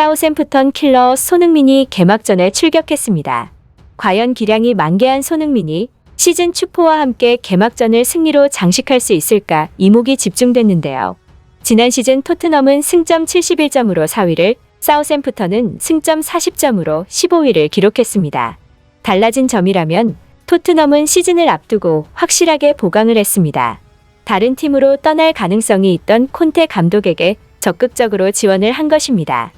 사우샘프턴 킬러 손흥민이 개막전에 출격했습니다. 과연 기량이 만개한 손흥민이 시즌 축포와 함께 개막전을 승리로 장식할 수 있을까 이목이 집중됐는데요. 지난 시즌 토트넘은 승점 71점으로 4위를, 사우샘프턴은 승점 40점으로 15위를 기록했습니다. 달라진 점이라면 토트넘은 시즌을 앞두고 확실하게 보강을 했습니다. 다른 팀으로 떠날 가능성이 있던 콘테 감독에게 적극적으로 지원을 한 것입니다.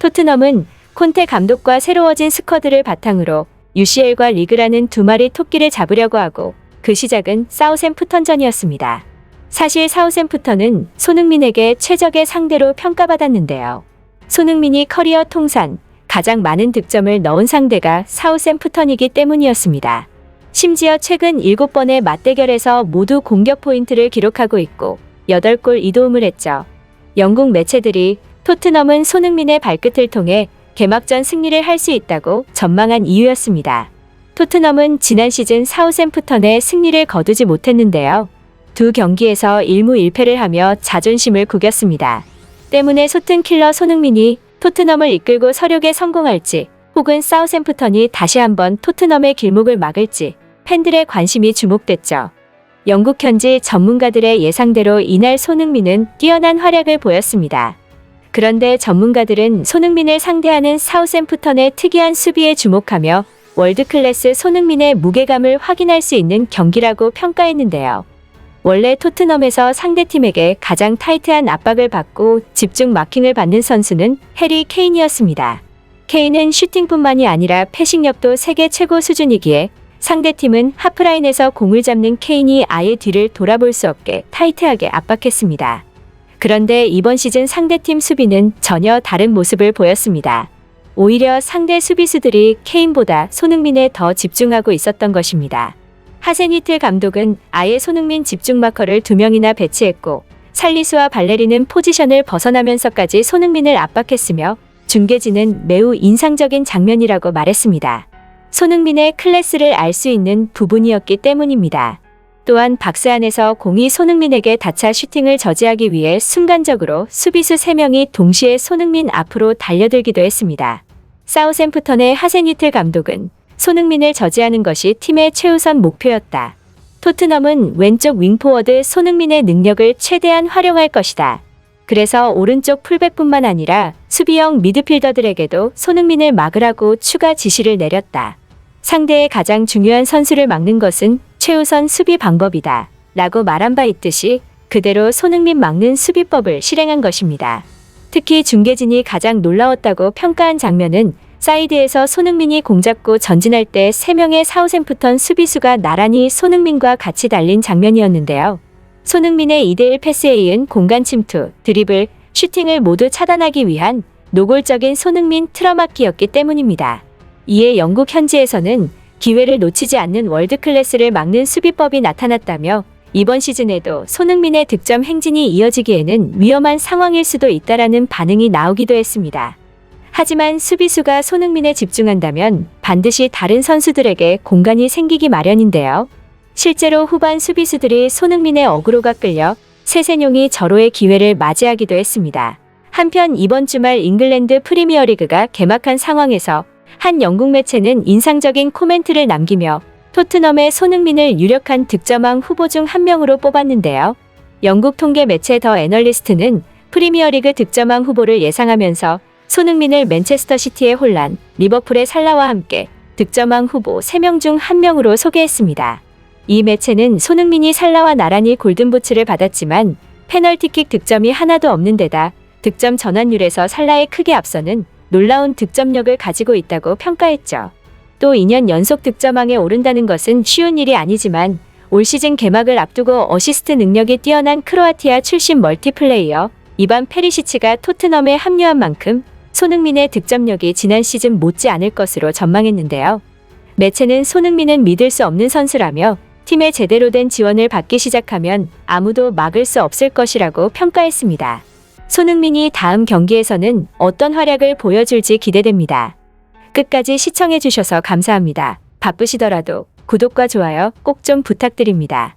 토트넘은 콘테 감독과 새로워진 스쿼드를 바탕으로 UCL과 리그라는 두 마리 토끼를 잡으려고 하고, 그 시작은 사우샘프턴전이었습니다. 사실 사우샘프턴은 손흥민에게 최적의 상대로 평가받았는데요. 손흥민이 커리어 통산 가장 많은 득점을 넣은 상대가 사우샘프턴이기 때문이었습니다. 심지어 최근 7번의 맞대결에서 모두 공격 포인트를 기록하고 있고 8골 2도움을 했죠. 영국 매체들이 토트넘은 손흥민의 발끝을 통해 개막전 승리를 할 수 있다고 전망한 이유였습니다. 토트넘은 지난 시즌 사우샘프턴의 승리를 거두지 못했는데요. 두 경기에서 1무 1패를 하며 자존심을 구겼습니다. 때문에 소튼 킬러 손흥민이 토트넘을 이끌고 서력에 성공할지, 혹은 사우샘프턴이 다시 한번 토트넘의 길목을 막을지 팬들의 관심이 주목됐죠. 영국 현지 전문가들의 예상대로 이날 손흥민은 뛰어난 활약을 보였습니다. 그런데 전문가들은 손흥민을 상대하는 사우샘프턴의 특이한 수비에 주목하며 월드클래스 손흥민의 무게감을 확인할 수 있는 경기라고 평가했는데요. 원래 토트넘에서 상대팀에게 가장 타이트한 압박을 받고 집중 마킹을 받는 선수는 해리 케인이었습니다. 케인은 슈팅뿐만이 아니라 패싱력도 세계 최고 수준이기에 상대팀은 하프라인에서 공을 잡는 케인이 아예 뒤를 돌아볼 수 없게 타이트하게 압박했습니다. 그런데 이번 시즌 상대팀 수비는 전혀 다른 모습을 보였습니다. 오히려 상대 수비수들이 케인보다 손흥민에 더 집중하고 있었던 것입니다. 하센휘틀 감독은 아예 손흥민 집중 마커를 2명이나 배치했고, 살리수와 발레리는 포지션을 벗어나면서까지 손흥민을 압박했으며 중계진은 매우 인상적인 장면이라고 말했습니다. 손흥민의 클래스를 알 수 있는 부분이었기 때문입니다. 또한 박스 안에서 공이 손흥민에게 닿자 슈팅을 저지하기 위해 순간적으로 수비수 3명이 동시에 손흥민 앞으로 달려들기도 했습니다. 사우샘프턴의 하센휘틀 감독은 손흥민을 저지하는 것이 팀의 최우선 목표였다. 토트넘은 왼쪽 윙포워드 손흥민의 능력을 최대한 활용할 것이다. 그래서 오른쪽 풀백뿐만 아니라 수비형 미드필더들에게도 손흥민을 막으라고 추가 지시를 내렸다. 상대의 가장 중요한 선수를 막는 것은 최우선 수비 방법이다. 라고 말한 바 있듯이 그대로 손흥민 막는 수비법을 실행한 것입니다. 특히 중계진이 가장 놀라웠다고 평가한 장면은 사이드에서 손흥민이 공 잡고 전진할 때 3명의 사우샘프턴 수비수가 나란히 손흥민과 같이 달린 장면이었는데요. 손흥민의 2대1 패스에 이은 공간 침투, 드리블, 슈팅을 모두 차단하기 위한 노골적인 손흥민 틀어막기였기 때문입니다. 이에 영국 현지에서는 기회를 놓치지 않는 월드클래스를 막는 수비법이 나타났다며 이번 시즌에도 손흥민의 득점 행진이 이어지기에는 위험한 상황일 수도 있다라는 반응이 나오기도 했습니다. 하지만 수비수가 손흥민에 집중한다면 반드시 다른 선수들에게 공간이 생기기 마련인데요. 실제로 후반 수비수들이 손흥민의 어그로가 끌려 세세뇽이 절호의 기회를 맞이하기도 했습니다. 한편 이번 주말 잉글랜드 프리미어리그가 개막한 상황에서 한 영국 매체는 인상적인 코멘트를 남기며 토트넘의 손흥민을 유력한 득점왕 후보 중 한 명으로 뽑았는데요. 영국 통계 매체 더 애널리스트는 프리미어리그 득점왕 후보를 예상하면서 손흥민을 맨체스터 시티의 홀란, 리버풀의 살라와 함께 득점왕 후보 3명 중 1명으로 소개했습니다. 이 매체는 손흥민이 살라와 나란히 골든부츠를 받았지만 페널티킥 득점이 하나도 없는 데다 득점 전환율에서 살라에 크게 앞서는 놀라운 득점력을 가지고 있다고 평가했죠. 또 2년 연속 득점왕에 오른다는 것은 쉬운 일이 아니지만 올 시즌 개막을 앞두고 어시스트 능력이 뛰어난 크로아티아 출신 멀티플레이어 이반 페리시치가 토트넘에 합류한 만큼 손흥민의 득점력이 지난 시즌 못지 않을 것으로 전망했는데요. 매체는 손흥민은 믿을 수 없는 선수라며 팀의 제대로 된 지원을 받기 시작하면 아무도 막을 수 없을 것이라고 평가했습니다. 손흥민이 다음 경기에서는 어떤 활약을 보여줄지 기대됩니다. 끝까지 시청해주셔서 감사합니다. 바쁘시더라도 구독과 좋아요 꼭 좀 부탁드립니다.